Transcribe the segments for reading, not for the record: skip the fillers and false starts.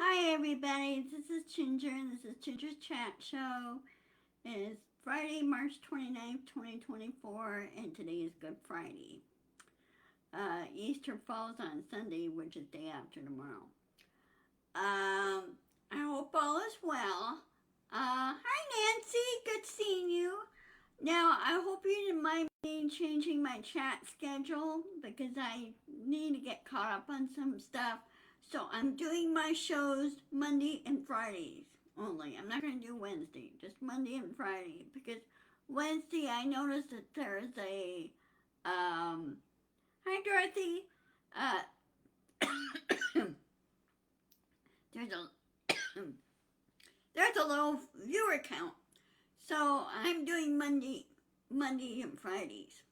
Hi everybody, this is Ginger and this is Ginger's Chat Show. It is Friday, March 29th, 2024, and today is Good Friday. Easter falls on Sunday, which is day after tomorrow. I hope all is well. Hi Nancy, good seeing you. Now, I hope you didn't mind me changing my chat schedule because I need to get caught up on some stuff. So I'm doing my shows Monday and Fridays only. I'm not going to do Wednesday, just Monday and Friday because Wednesday I noticed that there's a hi Dorothy. There's a there's a low viewer count. So I'm doing Monday and Fridays.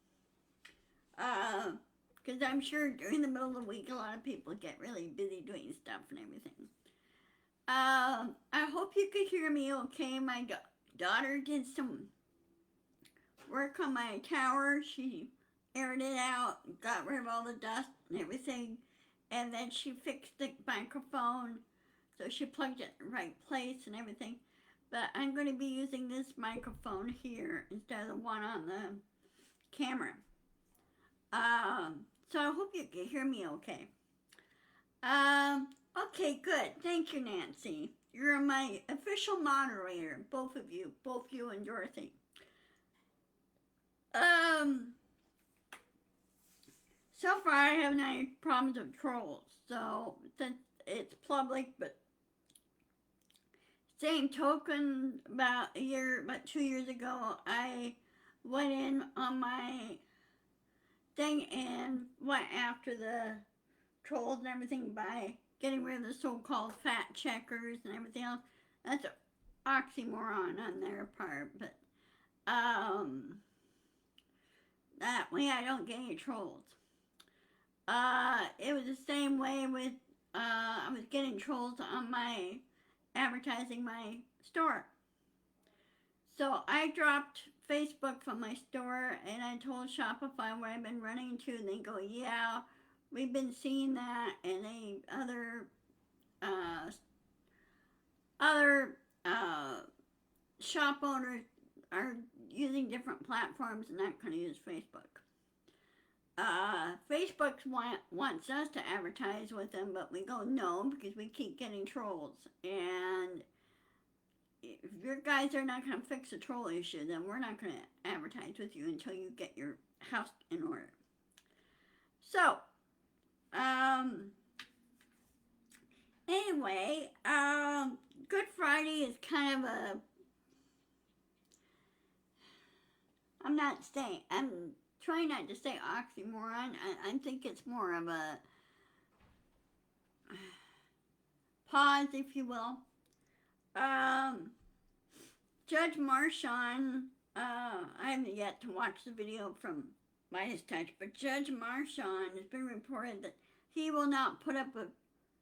Because I'm sure during the middle of the week, a lot of people get really busy doing stuff and everything. I hope you could hear me okay. My daughter did some work on my tower. She aired it out, got rid of all the dust and everything, and then she fixed the microphone. So she plugged it in the right place and everything. But I'm going to be using this microphone here instead of the one on the camera. So I hope you can hear me okay. Okay, good. Thank you, Nancy. You're my official moderator, both you and Dorothy. Um, so far I haven't had any problems with trolls, so since it's public, but same token, about 2 years ago, I went in on my thing and went after the trolls and everything by getting rid of the so-called fact checkers and everything else. That's an oxymoron on their part, but that way I don't get any trolls. It was the same way with I was getting trolls on my advertising my store. So I dropped Facebook from my store and I told Shopify where I've been running to, and they go, yeah, we've been seeing that, and uh, other shop owners are using different platforms and not going to use Facebook. Facebook wants us to advertise with them, but we go no because we keep getting trolls. And if your guys are not going to fix the troll issue, then we're not going to advertise with you until you get your house in order. So, anyway, Good Friday is kind of a. I'm trying not to say oxymoron. I think it's more of a pause, if you will. Judge Marchon, I haven't yet to watch the video from Midas Touch, but Judge Marchon has been reported that he will not put up with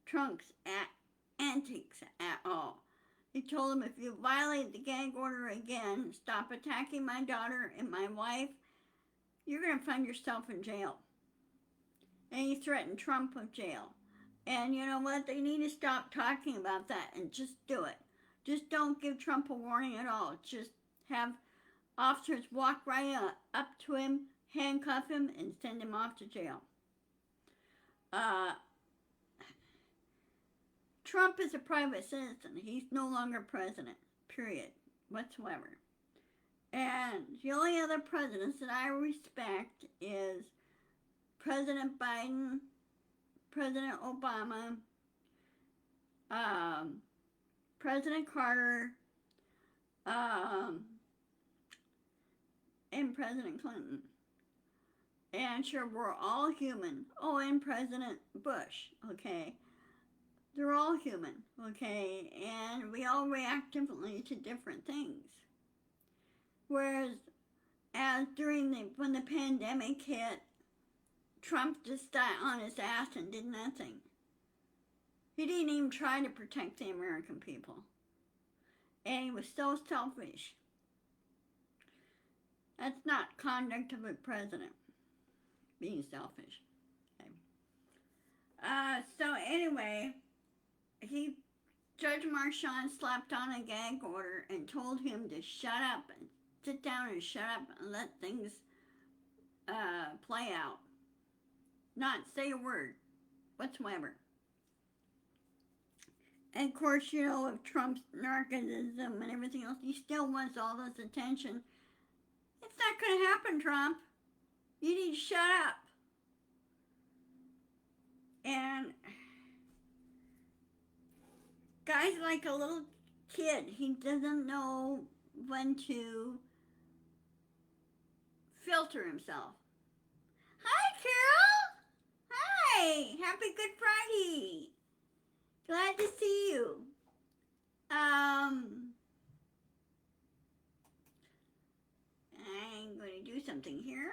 Trump's antics at all. He told him, if you violate the gag order again, stop attacking my daughter and my wife, you're going to find yourself in jail. And he threatened Trump with jail. And you know what? They need to stop talking about that and just do it. Just don't give Trump a warning at all. Just have officers walk right up to him, handcuff him, and send him off to jail. Trump is a private citizen. He's no longer president, period, whatsoever. And the only other presidents that I respect is President Biden, President Obama, President Carter, and President Clinton. And sure, we're all human. Oh, and President Bush, okay? They're all human, okay? And we all react differently to different things. Whereas, when the pandemic hit, Trump just sat on his ass and did nothing. He didn't even try to protect the American people. And he was so selfish. That's not conduct of a president, being selfish. Okay. So anyway, he Judge Marchand slapped on a gag order and told him to shut up and sit down and shut up and let things play out. Not say a word whatsoever. And of course, you know, with Trump's narcissism and everything else, he still wants all this attention. It's not going to happen, Trump. You need to shut up. And guy's like a little kid. He doesn't know when to filter himself. Hi, Carol. Hi. Happy Good Friday. Glad to see you. I'm going to do something here.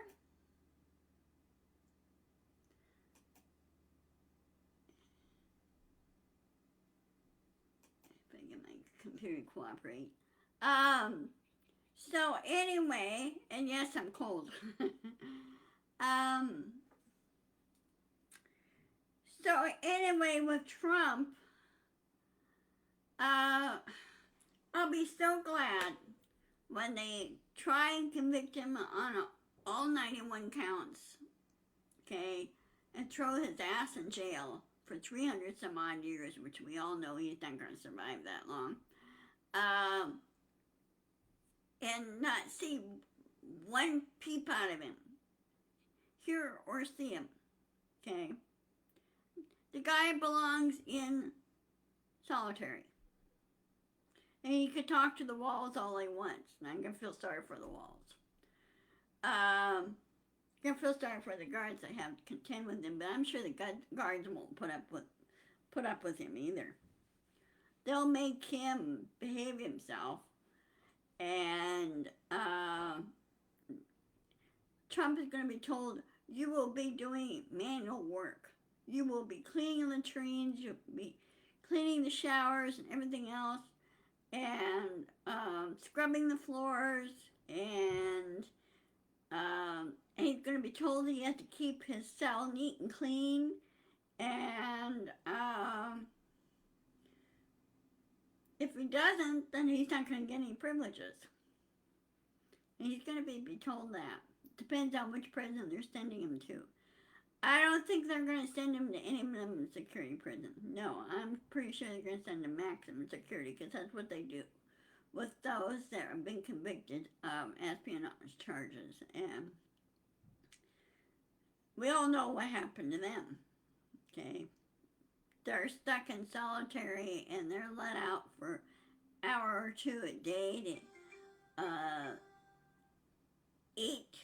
If I get my computer to cooperate. So anyway, and yes, I'm cold. So anyway, with Trump, I'll be so glad when they try and convict him on all 91 counts, okay, and throw his ass in jail for 300 some odd years, which we all know he's not going to survive that long, and not see one peep out of him, hear or see him, okay? The guy belongs in solitary. And he could talk to the walls all he wants. And I'm going to feel sorry for the walls. I'm going to feel sorry for the guards that have to contend with him, but I'm sure the guards won't put up with him either. They'll make him behave himself. And Trump is going to be told, you will be doing manual work. You will be cleaning the latrines, you'll be cleaning the showers and everything else, and scrubbing the floors, and he's going to be told he has to keep his cell neat and clean, and if he doesn't, then he's not going to get any privileges. And he's going to be told that. Depends on which prison they're sending him to. I don't think they're going to send him to any minimum security prison. No, I'm pretty sure they're going to send him maximum security, because that's what they do with those that have been convicted of espionage charges. And we all know what happened to them, okay? They're stuck in solitary, and they're let out for an hour or two a day to eat,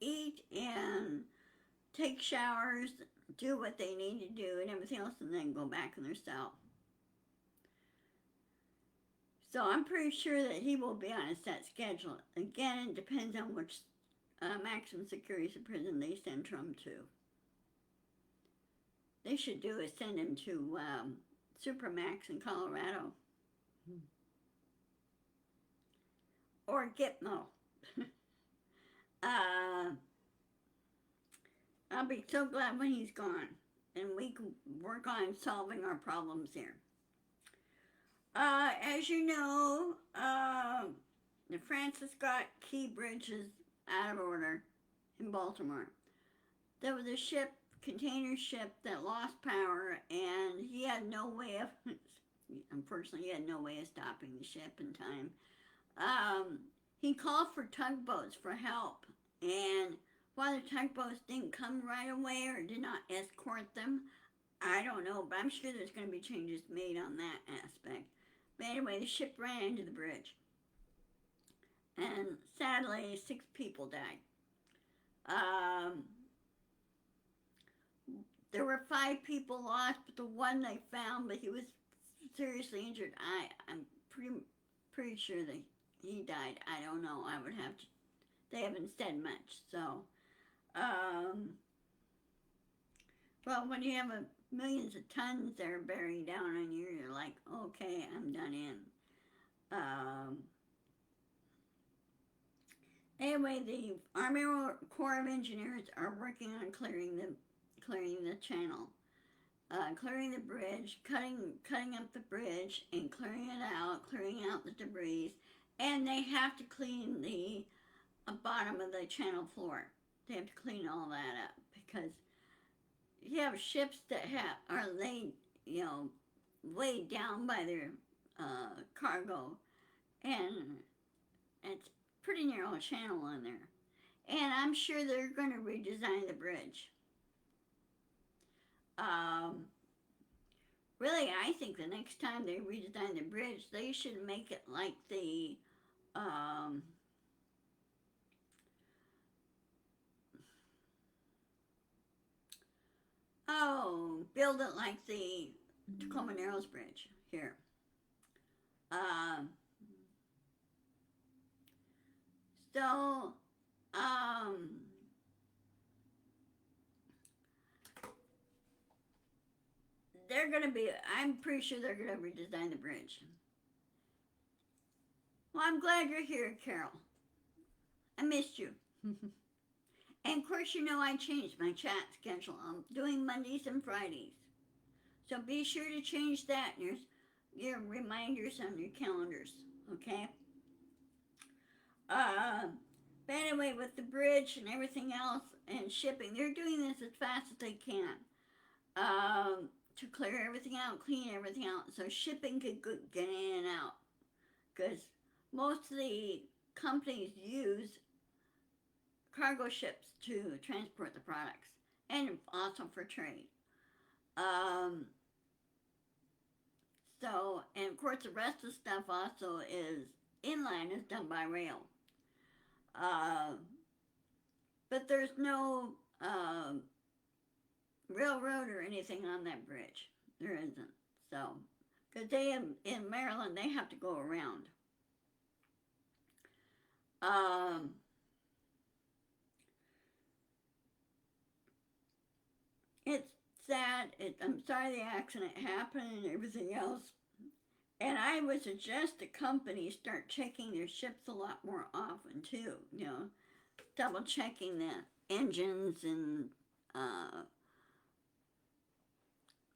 eat and take showers, do what they need to do and everything else, and then go back in their cell. So I'm pretty sure that he will be on a set schedule. Again, it depends on which maximum security prison they send Trump to. They should do is send him to Supermax in Colorado. Or Gitmo. I'll be so glad when he's gone, and we can work on solving our problems here. As you know, the Francis Scott Key Bridge is out of order in Baltimore. There was a container ship that lost power, and he had no way of, unfortunately, he had no way of stopping the ship in time. He called for tugboats for help, and while the tugboats didn't come right away or did not escort them, I don't know, but I'm sure there's going to be changes made on that aspect. But anyway, the ship ran into the bridge, and sadly, 6 people died. There were 5 people lost, but the one they found, but he was seriously injured. I'm pretty sure that he died. I don't know. I would have to. They haven't said much. So, well, when you have millions of tons that are bearing down on you, you're like, okay, I'm done in. Anyway, the Army Corps of Engineers are working on clearing the channel. clearing the bridge, cutting up the bridge, and clearing it out, clearing out the debris, and they have to clean the bottom of the channel floor. They have to clean all that up because you have ships that are laid, weighed down by their cargo, and it's pretty narrow channel in there. And I'm sure they're going to redesign the bridge. Really, I think the next time they redesign the bridge, they should make it like the build it like the Tacoma Narrows Bridge here. Um, so, they're going to be, I'm pretty sure they're going to redesign the bridge. Well, I'm glad you're here, Carol. I missed you. And of course, I changed my chat schedule. I'm doing Mondays and Fridays. So be sure to change that in your reminders on your calendars, okay? But anyway, with the bridge and everything else and shipping, they're doing this as fast as they can to clear everything out, clean everything out, so shipping could get in and out. Because most of the companies use cargo ships to transport the products and also for trade. So, and of course the rest of the stuff also is inland, is done by rail. But there's no railroad or anything on that bridge. There isn't. So, because in Maryland, they have to go around. It's sad. I'm sorry the accident happened and everything else. And I would suggest the companies start checking their ships a lot more often too. Double checking the engines and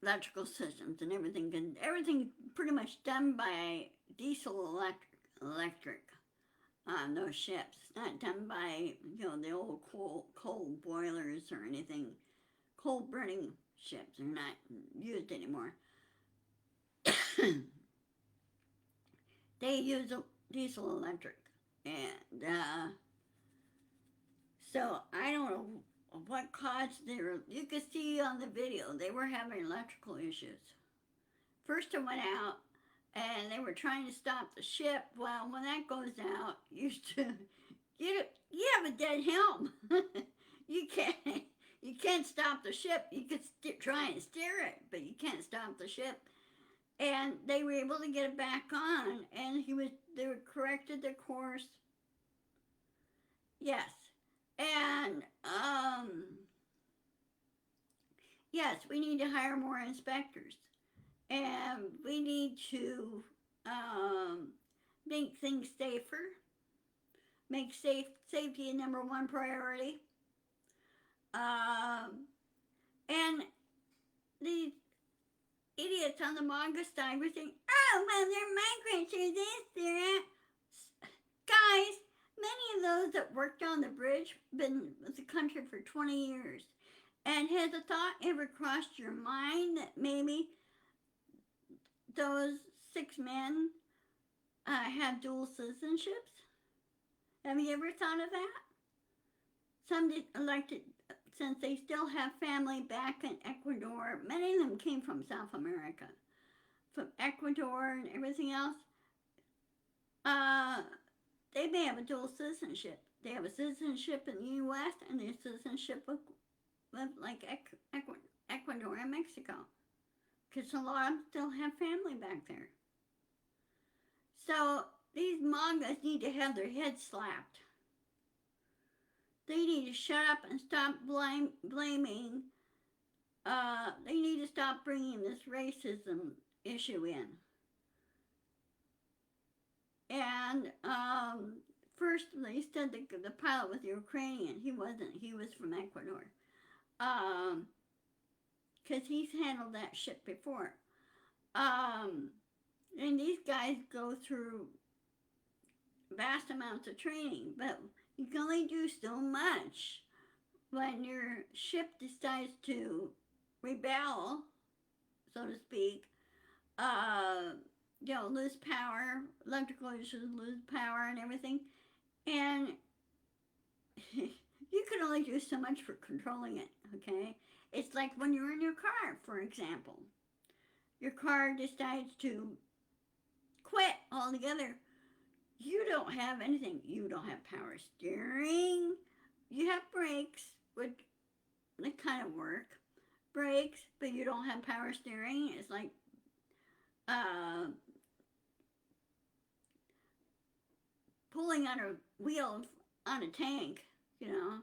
electrical systems and everything. And everything pretty much done by diesel electric on those ships. It's not done by the old coal boilers or anything. Coal burning ships are not used anymore. They use diesel electric, and so I don't know what caused you could see on the video, they were having electrical issues. First it went out, and they were trying to stop the ship. Well, when that goes out, you have a dead helm. You can't stop the ship. You could try and steer it, but you can't stop the ship. And they were able to get it back on, and they corrected their course. Yes. And, yes, we need to hire more inspectors. And we need to make things safer. Make safety a number one priority. And these idiots on the manga side were saying, oh, well, they're migrants, they're this, they're that. Guys, many of those that worked on the bridge been with the country for 20 years. And has a thought ever crossed your mind that maybe those 6 men have dual citizenships? Have you ever thought of that? Some elected, since they still have family back in Ecuador, many of them came from South America, from Ecuador and everything else. They may have a dual citizenship. They have a citizenship in the U.S. and their citizenship with like Ecuador and Mexico, because a lot of them still have family back there. So these mangas need to have their heads slapped. They need to shut up and stop blaming. They need to stop bringing this racism issue in. And first they said the pilot was Ukrainian. He wasn't. He was from Ecuador. because he's handled that ship before. And these guys go through vast amounts of training, but you can only do so much when your ship decides to rebel, so to speak. Uh, lose power, electrical issues, lose power, and everything, and you can only do so much for controlling it. Okay, it's like when you're in your car, for example. Your car decides to quit altogether. You don't have anything. You don't have power steering. You have brakes, which they kind of work. Brakes, but you don't have power steering. It's like uh, pulling on a wheel on a tank, you know.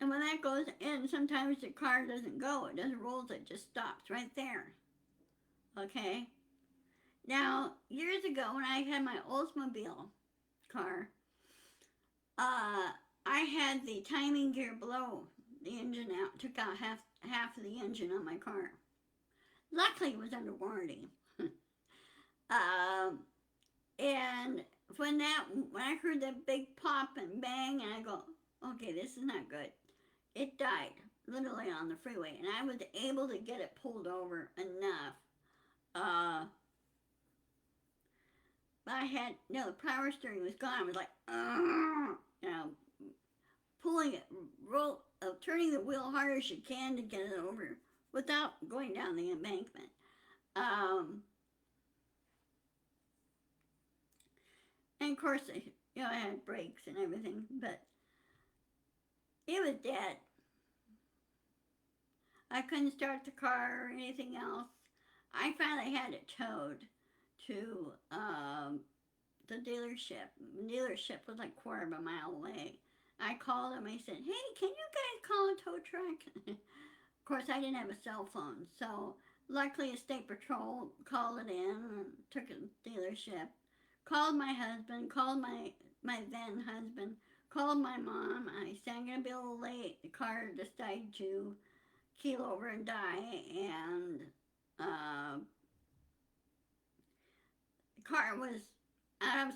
And when that goes in, sometimes the car doesn't go. It doesn't roll. It just stops right there. Okay? Now, years ago when I had my Oldsmobile car, I had the timing gear blow the engine out. Took out half of the engine on my car. Luckily, it was under warranty. And when I heard that big pop and bang, and I go, okay, this is not good. It died literally on the freeway, and I was able to get it pulled over enough. But I had the power steering was gone. I was like, pulling it, turning the wheel hard as you can to get it over without going down the embankment. And of course, I had brakes and everything, but it was dead. I couldn't start the car or anything else. I finally had it towed to the dealership. The dealership was like a quarter of a mile away. I called them. I said, hey, can you guys call a tow truck? Of course, I didn't have a cell phone. So luckily, a state patrol called it in and took it to the dealership. Called my husband, called my then husband, called my mom. I said, I'm going to be a little late. The car decided to keel over and die. And the car was out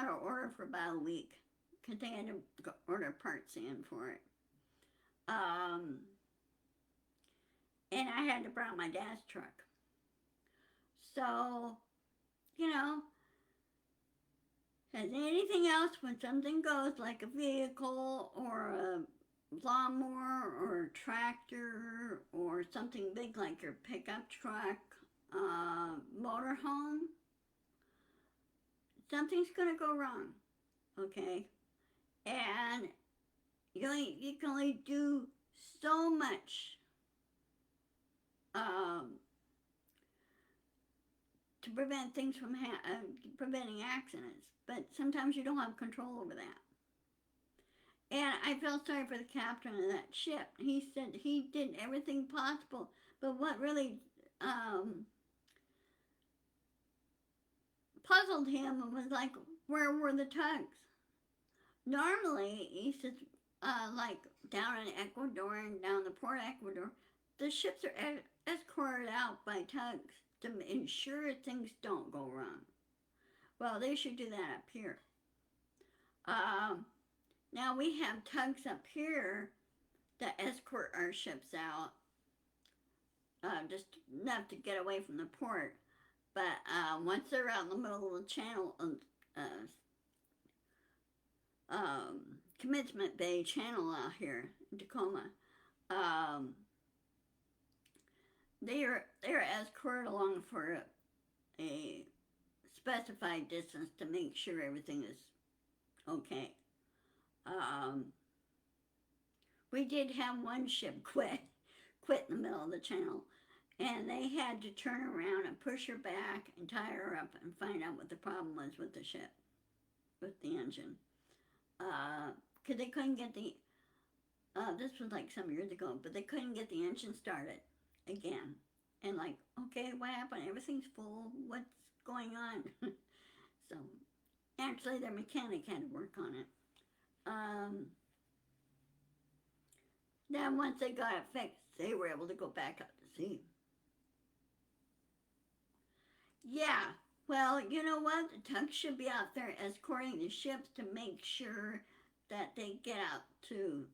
of order for about a week because they had to order parts in for it. And I had to borrow my dad's truck. So, as anything else, when something goes like a vehicle or a lawnmower or a tractor or something big like your pickup truck, motorhome, something's going to go wrong, okay? And you can only do so much to prevent things from preventing accidents, but sometimes you don't have control over that. And I felt sorry for the captain of that ship. He said he did everything possible, but what really puzzled him was like, where were the tugs? Normally, he says, like down in Ecuador and down the port of Ecuador, the ships are escorted out by tugs to ensure things don't go wrong. Well, they should do that up here. Now we have tugs up here that escort our ships out, just enough to get away from the port. But once they're out in the middle of the channel, Commencement Bay Channel out here in Tacoma, they're escorted along for a specified distance to make sure everything is okay. We did have one ship quit in the middle of the channel, and they had to turn around and push her back and tie her up and find out what the problem was with the ship, with the engine. Because they couldn't get this was like some years ago, but they couldn't get the engine started again. And like, okay, what happened? Everything's full. What's going on? So, actually, their mechanic had to work on it. Then once they got it fixed, they were able to go back out to sea. Yeah, well, you know what? The tugs should be out there escorting the ships to make sure that they get out to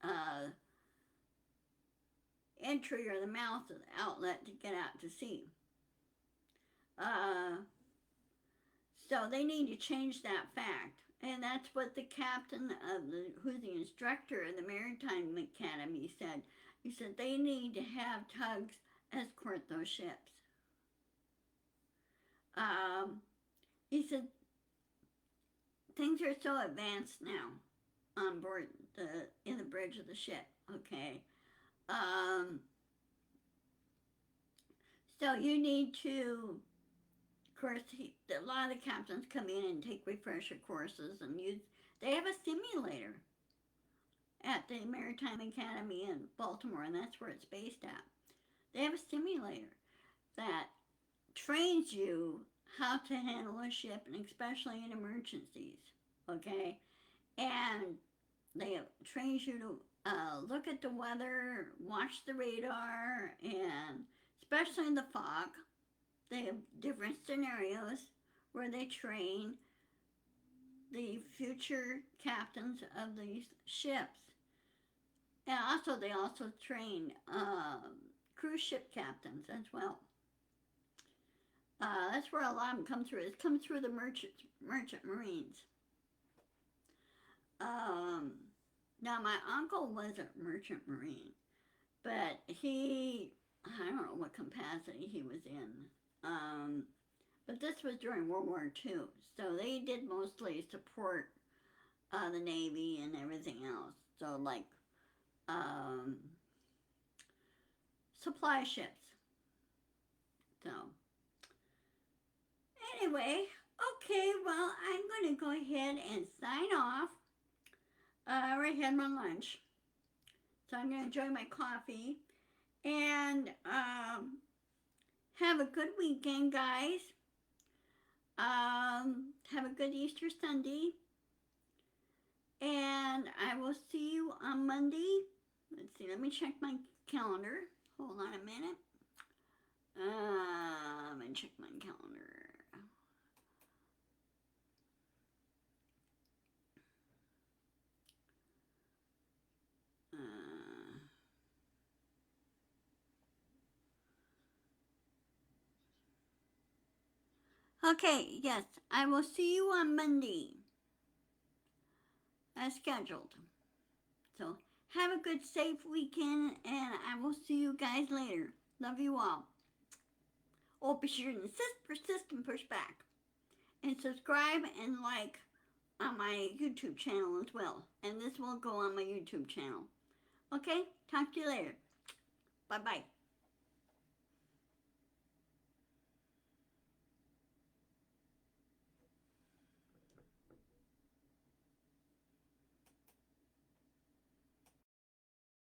uh, entry or the mouth of the outlet to get out to sea. Uh, so they need to change that fact. And that's what the captain of who's the instructor of the Maritime Academy said. He said they need to have tugs escort those ships. Um, he said things are so advanced now on board in the bridge of the ship. Okay, um, so you need to. Of course, a lot of the captains come in and take refresher courses and use. They have a simulator at the Maritime Academy in Baltimore, and that's where it's based at. They have a simulator that trains you how to handle a ship, and especially in emergencies. Okay, and they trains you to look at the weather, watch the radar, and especially in the fog, they have different scenarios where they train the future captains of these ships. And also, they also train cruise ship captains as well. That's where a lot of them come through. It's come through the merchant marines. Now, my uncle was a merchant marine, but I don't know what capacity he was in. But this was during World War II, so they did mostly support the Navy and everything else. So, like, supply ships. So, anyway, okay, well, I'm going to go ahead and sign off. I already had my lunch, so I'm going to enjoy my coffee. And have a good weekend, guys. Have a good Easter Sunday. And I will see you on Monday. Let's see, let me check my calendar. Hold on a minute. Let me check my calendar. Okay, yes, I will see you on Monday as scheduled. So have a good, safe weekend, and I will see you guys later. Love you all. Oh, be sure to insist, persist, and push back. And subscribe and like on my YouTube channel as well. And this will go on my YouTube channel. Okay, talk to you later. Bye-bye.